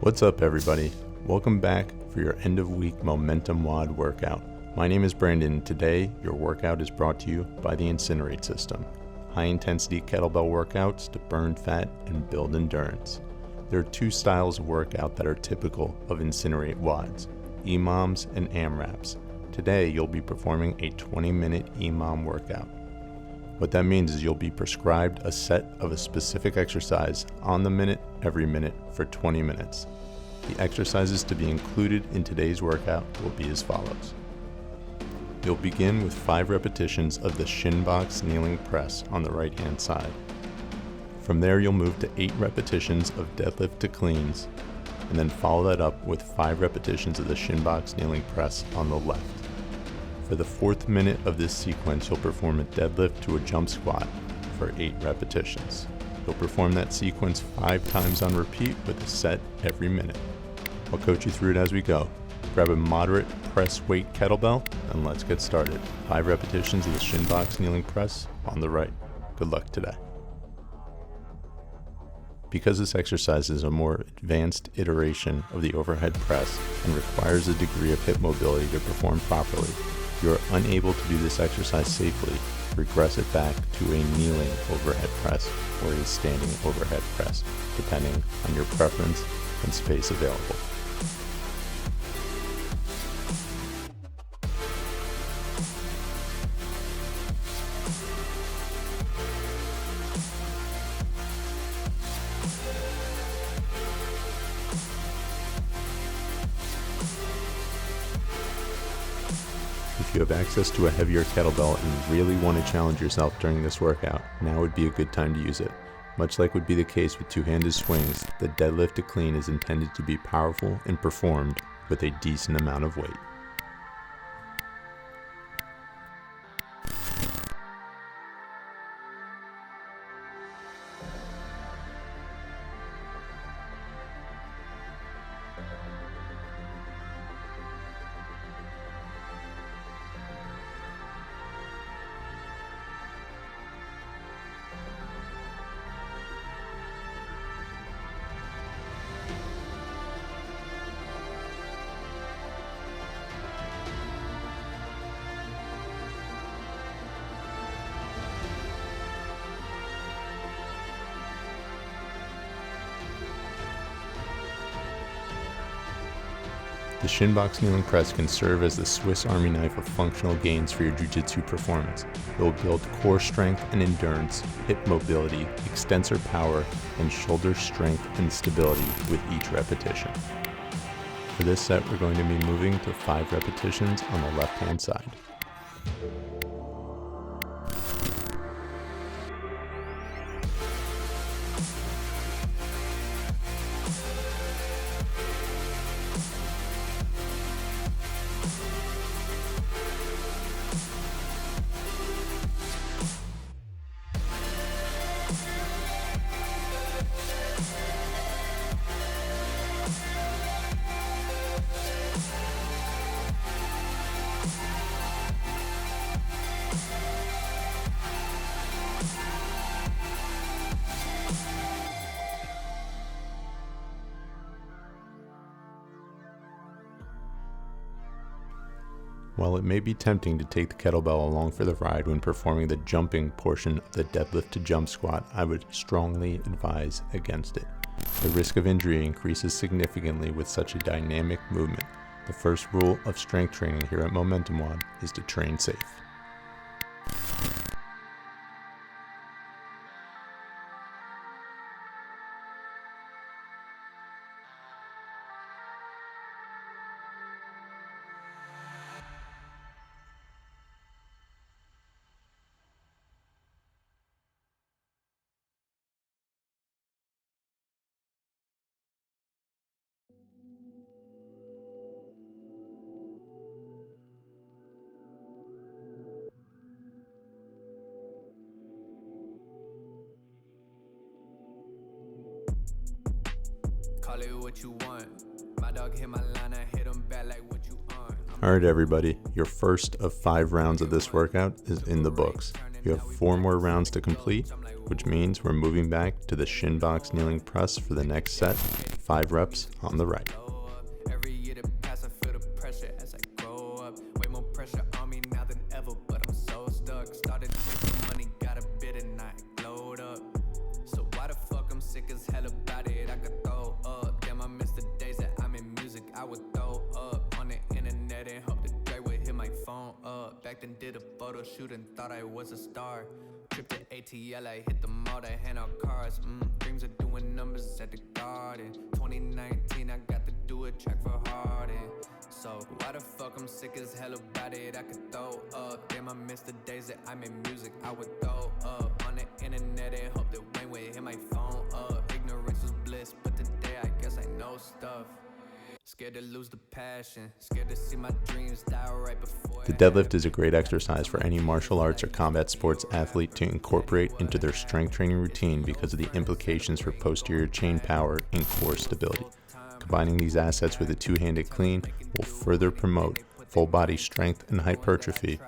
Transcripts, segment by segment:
What's up, everybody? Welcome back for your end of week momentum WOD workout. My name is Brandon. Today your workout is brought to you by the Incinerate system. High intensity kettlebell workouts to burn fat and build endurance. There are two styles of workout that are typical of Incinerate WODs, EMOMs and AMRAPs. Today you'll be performing a 20-minute EMOM workout. What that means is you'll be prescribed a set of a specific exercise on the minute, every minute for 20 minutes. The exercises to be included in today's workout will be as follows. You'll begin with 5 repetitions of the shin box kneeling press on the right hand side. From there you'll move to 8 repetitions of deadlift to cleans, and then follow that up with 5 repetitions of the shin box kneeling press on the left. For the 4th minute of this sequence, you'll perform a deadlift to a jump squat for 8 repetitions. You'll perform that sequence 5 times on repeat with a set every minute. I'll coach you through it as we go. Grab a moderate press weight kettlebell and let's get started. 5 repetitions of the shin box kneeling press on the right. Good luck today. Because this exercise is a more advanced iteration of the overhead press and requires a degree of hip mobility to perform properly, if you are unable to do this exercise safely, regress it back to a kneeling overhead press or a standing overhead press, depending on your preference and space available. If you have access to a heavier kettlebell and really want to challenge yourself during this workout, now would be a good time to use it. Much like would be the case with two-handed swings, the deadlift to clean is intended to be powerful and performed with a decent amount of weight. The shin box kneeling press can serve as the Swiss Army knife of functional gains for your Jiu-Jitsu performance. It will build core strength and endurance, hip mobility, extensor power, and shoulder strength and stability with each repetition. For this set, we're going to be moving to 5 repetitions on the left-hand side. While it may be tempting to take the kettlebell along for the ride when performing the jumping portion of the deadlift to jump squat, I would strongly advise against it. The risk of injury increases significantly with such a dynamic movement. The first rule of strength training here at Momentum WOD is to train safe. Call it what you want. My dog hit my line, I hit him back like what you on. Alright everybody, your first of 5 rounds of this workout is in the books. You have 4 more rounds to complete, which means we're moving back to the shin box kneeling press for the next set, 5 reps on the right. Every year that pass, I feel the pressure as I grow up. Way more pressure on me now than ever, but I'm so stuck. Started chasing money, got a bit and I glowed up. So why the fuck I'm sick as hell about it? I could throw up. Damn, I miss the days that I'm in music. I would throw up on the internet and hope that Dre would hit my phone up. Back then did a photo shoot and thought I was a star. Trip to ATL, I hit the mall to hand out cars. Dreams of doing numbers at the garden. 2019, I got to do a track for Harden. So why the fuck I'm sick as hell about it? I could throw up. Damn, I miss the days that I'm in music. I would throw up on the internet and hope that Wayne would hit my phone up. Ignorance was bliss, but today I guess I know stuff. Scared to lose the passion, scared to see my dreams die right before. The deadlift is a great exercise for any martial arts or combat sports athlete to incorporate into their strength training routine because of the implications for posterior chain power and core stability. Combining these assets with a two-handed clean will further promote full body strength and hypertrophy,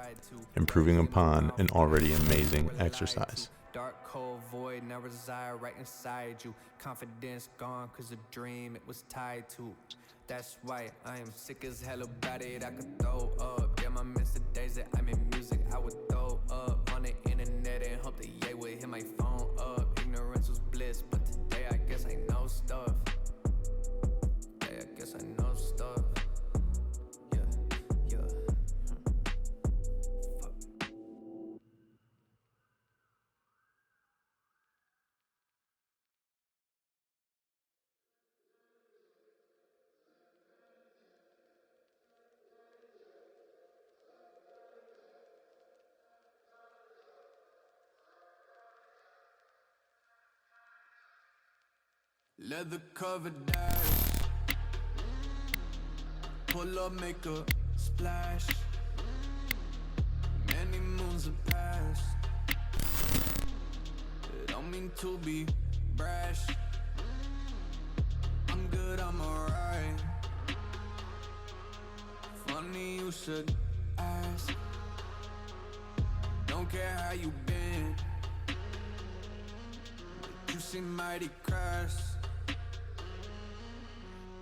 improving upon an already amazing exercise. Dark, cold void now reside right inside you. Confidence gone cause a dream it was tied to. That's why I am sick as hell about it. I could throw up. Damn, I miss the days that I'm in music. I would throw up on the internet and hope that Ye would hit my phone up. Ignorance was bliss, but today I guess I know stuff. Today I guess I know stuff. Yeah. Fuck. Leather covered dash. Pull up, make a splash. Many moons have passed. Don't mean to be brash. I'm good, I'm alright. Funny you should ask. Don't care how you been. You seem mighty crass.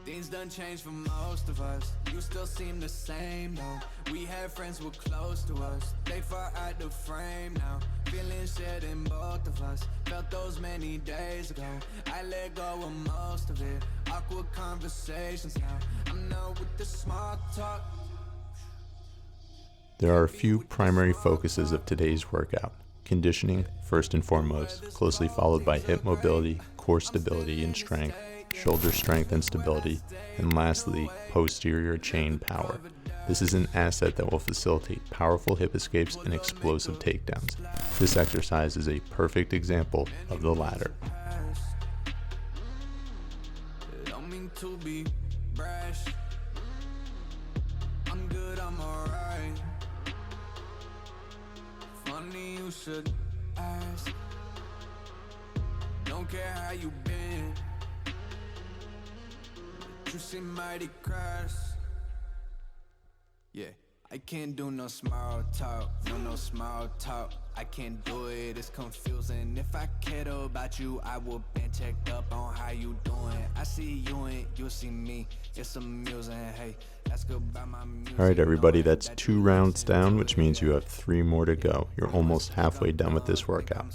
Things done changed for most of us. You still seem the same though. We had friends who were close to us. They far out the frame now. Feelings shared in both of us. Felt those many days ago. I let go of most of it. Awkward conversations now. I'm not with the small talk. There are a few primary focuses of today's workout. Conditioning, first and foremost, closely followed by hip mobility, core stability and strength, shoulder strength and stability, and lastly, posterior chain power. This is an asset that will facilitate powerful hip escapes and explosive takedowns. This exercise is a perfect example of the latter. Don't mean to be brash. I'm good, I'm alright. Funny you should ask. Don't care how you been. You seem mighty crass. Yeah, I can't do no small talk. No small talk. I can't do it, it's confusing. If I cared about you, I would been checked up on how you doing. I see you and you see me. It's amusing. Hey, ask about my music. Alright everybody, that's 2 rounds down, which means you have 3 more to go. You're almost halfway done with this workout.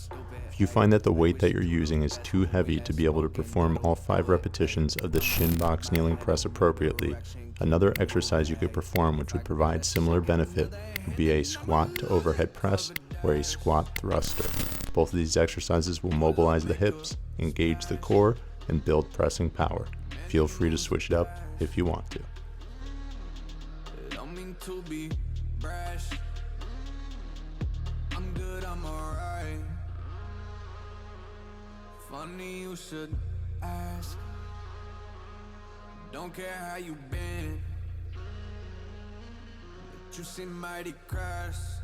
If you find that the weight that you're using is too heavy to be able to perform all 5 repetitions of the shin box kneeling press appropriately, another exercise you could perform which would provide similar benefit would be a squat to overhead press or a squat thruster. Both of these exercises will mobilize the hips, engage the core, and build pressing power. Feel free to switch it up if you want to. Don't mean to be brash. I'm good, I'm alright. Funny you should ask. Don't care how you been. But you seem mighty crass.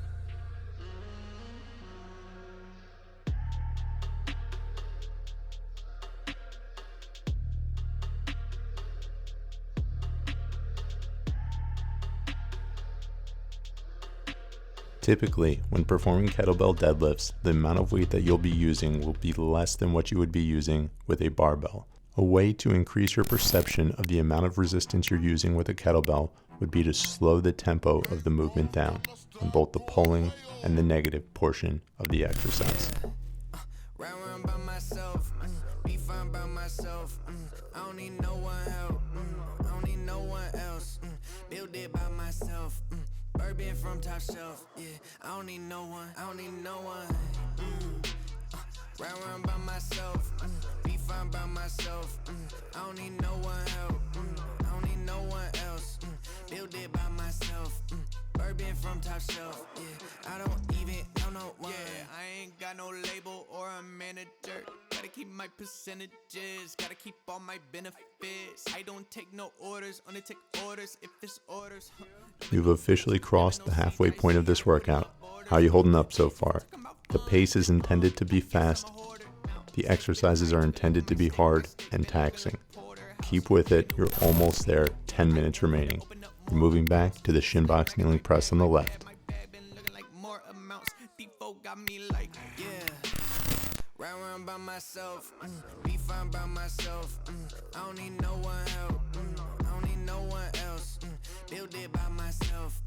Typically, when performing kettlebell deadlifts, the amount of weight that you'll be using will be less than what you would be using with a barbell. A way to increase your perception of the amount of resistance you're using with a kettlebell would be to slow the tempo of the movement down on both the pulling and the negative portion of the exercise. Round by myself, be fine by myself. I don't need no one help. I don't need no one else. Build it by myself. Bourbon from top shelf. Yeah, I don't need no one. I don't need no one. Round by myself. Be fine by myself. I don't need no one help. I don't need no one else. Build it by myself. Bourbon from top shelf. Yeah, I don't even know no one. Yeah, I ain't got no label or a manager. Gotta keep my percentages. Gotta keep all my benefits. I don't take no orders. Only take orders if it's orders. You've officially crossed the halfway point of this workout. How are you holding up so far? The pace is intended to be fast. The exercises are intended to be hard and taxing. Keep with it. You're almost there. 10 minutes remaining. We're moving back to the shin box kneeling press on the left. Round by myself, be fine by myself. I don't need no one help. I don't need no one else. Build it by myself.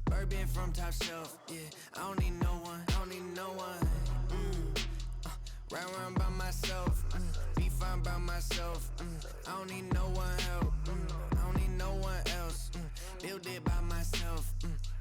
Bourbon from top shelf. Yeah, I don't need no one. I don't need no one. Round by myself, be fine by myself. I don't need no one help. I don't need no one else. Build it by myself.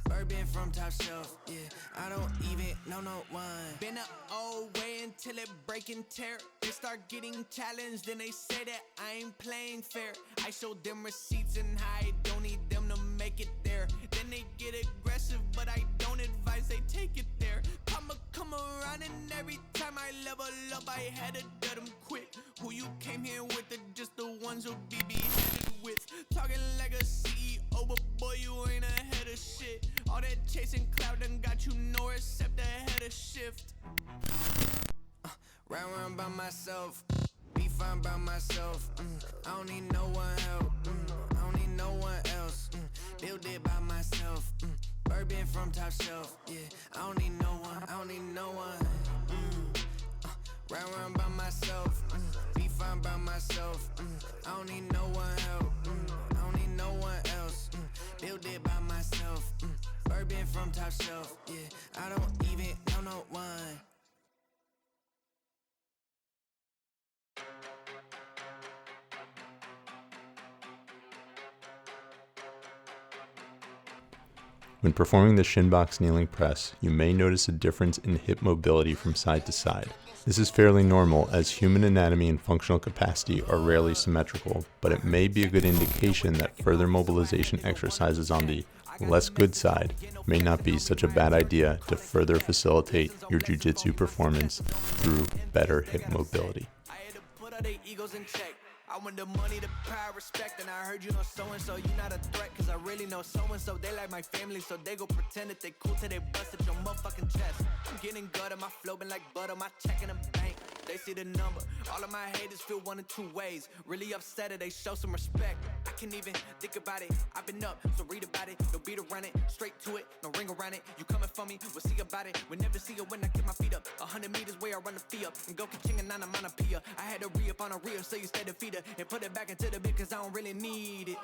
Bourbon from top shelf. Yeah, I don't even know no one. Been an old way until it break and tear. They start getting challenged, then they say that I ain't playing fair. I showed them receipts and I don't need them to make it there. Then they get aggressive, but I don't advise they take it there. Come around and every time I level up, I had to do them quick. Who you came here with are just the ones who be beheaded with. Talking like a CEO, but boy, you ain't ahead of shit. All that chasing cloud done got you nowhere except ahead of shift. Round by myself, be fine by myself. I don't need no one help. I don't need no one else. Build it by myself. Bourbon from top shelf. Yeah, I don't need no one. I don't need no one. Round by myself. Be fine by myself. I don't need no one help. I don't need no one else. Build it by myself. Bourbon from top shelf. Yeah, I don't even know no one. When performing the shin box kneeling press, you may notice a difference in hip mobility from side to side. This is fairly normal as human anatomy and functional capacity are rarely symmetrical, but it may be a good indication that further mobilization exercises on the less good side may not be such a bad idea to further facilitate your jiu-jitsu performance through better hip mobility. I want the money, the power, respect, and I heard you know so-and-so, you not a threat, cause I really know so-and-so, they like my family, so they go pretend that they cool till they bust at your motherfucking chest. I'm getting gutter, my flow been like butter, my check in the bank, they see the number, all of my haters feel one of two ways, really upset it, they show some respect, I can't even think about it, I've been up, so read about it, no beat around it, straight to it, no ring around it, you coming for me, we'll see about it, we'll never see it when I get my feet up, 100 meters where I run the fee up, and go ka-ching and onomatopoeia, I had to re-up on a reel, so you stay defeated, and put it back into the bit cause I don't really need it.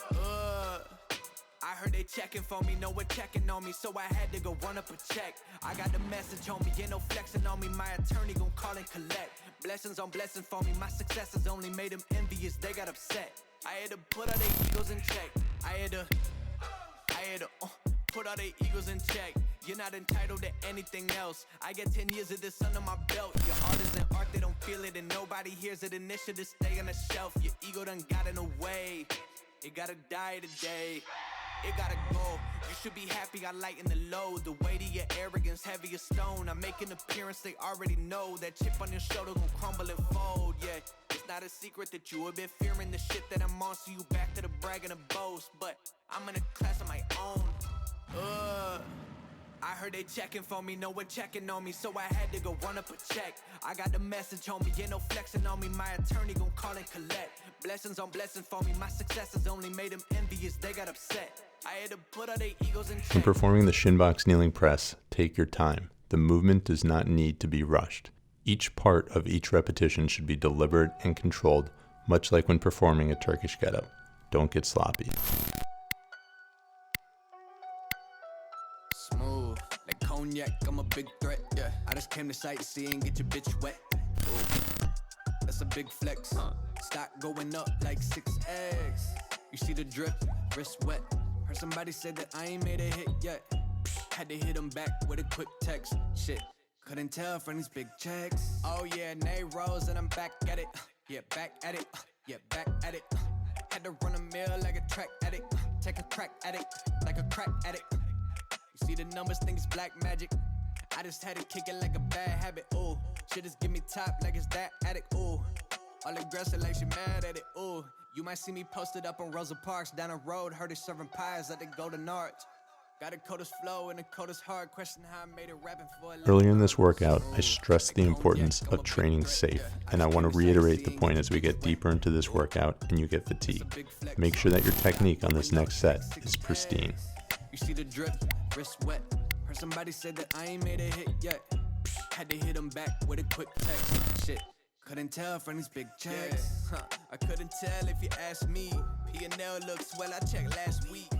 I heard they checking for me, no one checking on me, so I had to go run up a check. I got the message on me, ain't no flexing on me, my attorney gon' call and collect. Blessings on blessings for me, my successes only made them envious, they got upset. I had to put all their egos in check. I had to put all their egos in check. You're not entitled to anything else. I get 10 years of this under my belt. Your art is an art, they don't feel it and nobody hears it. Initiative stay on the shelf. Your ego done got in the way. It gotta die today. It gotta go. You should be happy I lighten the load. The weight of your arrogance, heavy as stone. I make an appearance, they already know. That chip on your shoulder gon' crumble and fold, yeah. It's not a secret that you have been fearing the shit that I'm on. So you back to the brag and the boast. But I'm in a class of my own. I heard they checking for me, no one checking on me, so I had to go run up a check. I got the message on me, ain't no flexing on me, my attorney gon' call and collect. Blessings on blessings for me, my successes only made them envious, they got upset. I had to put all their egos in check. When performing the shin box kneeling press, take your time. The movement does not need to be rushed. Each part of each repetition should be deliberate and controlled much like when performing a Turkish get-up. Don't get sloppy. Smooth, like cognac, I'm a big threat, yeah. I just came to sightsee and get your bitch wet. Ooh, that's a big flex. Stock going up like 6 eggs. You see the drip, wrist wet. Heard somebody say that I ain't made a hit yet. Had to hit him back with a quick text. Shit, couldn't tell from these big checks. Oh yeah, Nay Rose and I'm back at it. Yeah, back at it. Yeah, back at it. Had to run a mill like a track addict. Take a crack at it like a crack addict. You see the numbers, think it's black magic. I just had to kick it like a bad habit. Ooh, shit just give me top like it's that addict. Ooh, all aggressive like she mad at it. Ooh, you might see me posted up on Rosa Parks down the road. Heard her serving pies at the Golden Arch. Got a coldest flow and the coldest heart. Question how I made it rapping for a Earlier in this workout, I stressed the importance of training safe, and I want to reiterate the point as we get deeper into this workout and you get fatigued. Make sure that your technique on this next set is pristine. You see the drip, wrist wet. Heard somebody say that I ain't made a hit yet. Had to hit him back with a quick text. Shit, couldn't tell from these big checks. I couldn't tell if you asked me. P&L looks well, I checked last week.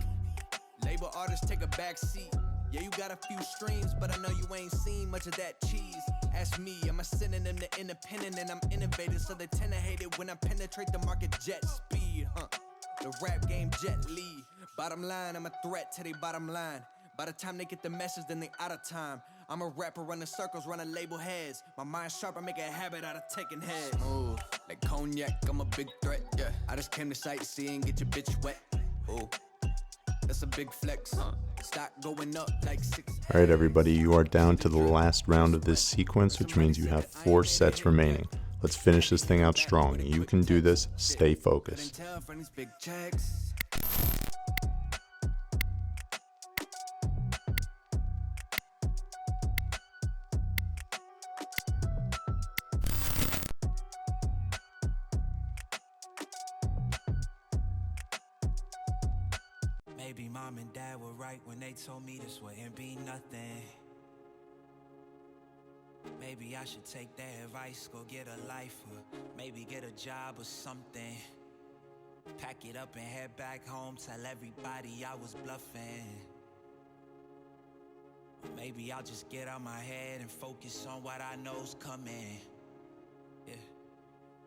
Label artists take a back seat. Yeah, you got a few streams, but I know you ain't seen much of that cheese. Ask me, I'm a synonym to independent, and I'm innovative, so they tend to hate it when I penetrate the market jet speed. The rap game Jet Li. Bottom line, I'm a threat to their bottom line. By the time they get the message, then they out of time. I'm a rapper running circles, running label heads. My mind's sharp, I make a habit out of taking heads. Smooth, like cognac, I'm a big threat, yeah. I just came to sightsee and get your bitch wet. Ooh, that's a big flex. Stock going up like 6. All right, everybody, you are down to the last round of this sequence, which means you have 4 sets remaining. Let's finish this thing out strong. You can do this. Stay focused. Maybe mom and dad were right when they told me this wouldn't be nothing. Maybe I should take their advice, go get a life, or maybe get a job or something. Pack it up and head back home, tell everybody I was bluffing. Or maybe I'll just get out my head and focus on what I know's coming. Yeah.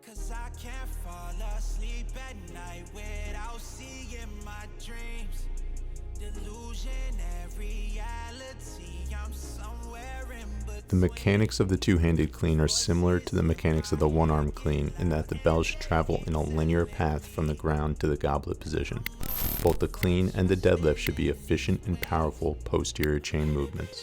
Cause I can't fall asleep at night without seeing my dreams. Delusionary reality, I'm somewhere in between. The mechanics of the two-handed clean are similar to the mechanics of the one-arm clean in that the bell should travel in a linear path from the ground to the goblet position. Both the clean and the deadlift should be efficient and powerful posterior chain movements.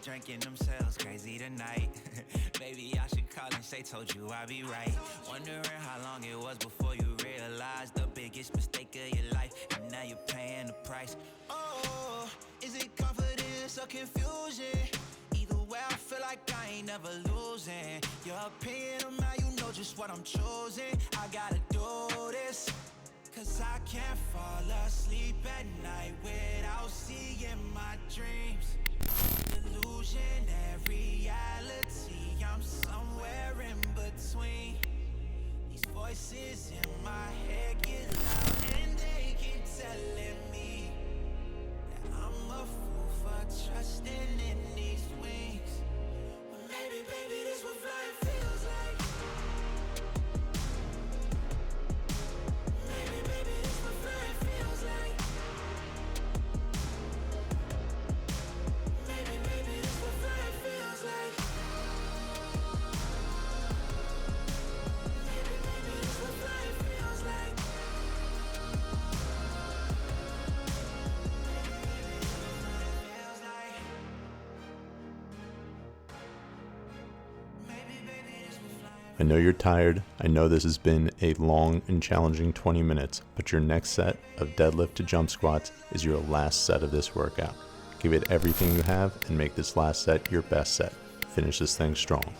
Drinking themselves crazy tonight. Maybe I should call and say, told you I'd be right. Wondering how long it was before you realized the biggest mistake of your life, and now you're paying the price. Oh, is it confidence or confusion? Either way, I feel like I ain't never losing. Your opinion on how you know just what I'm choosing. I gotta do this, cause I can't fall asleep at night without seeing my dreams. Delusionary reality, I'm somewhere in between. These voices in my head get loud and they keep telling me that I'm a fool for trusting in these wings. Well, maybe, baby, this what flying feels like. Maybe, baby, this what flying feels like. Maybe, this what flying I know you're tired. I know this has been a long and challenging 20 minutes, but your next set of deadlift to jump squats is your last set of this workout. Give it everything you have and make this last set your best set. Finish this thing strong.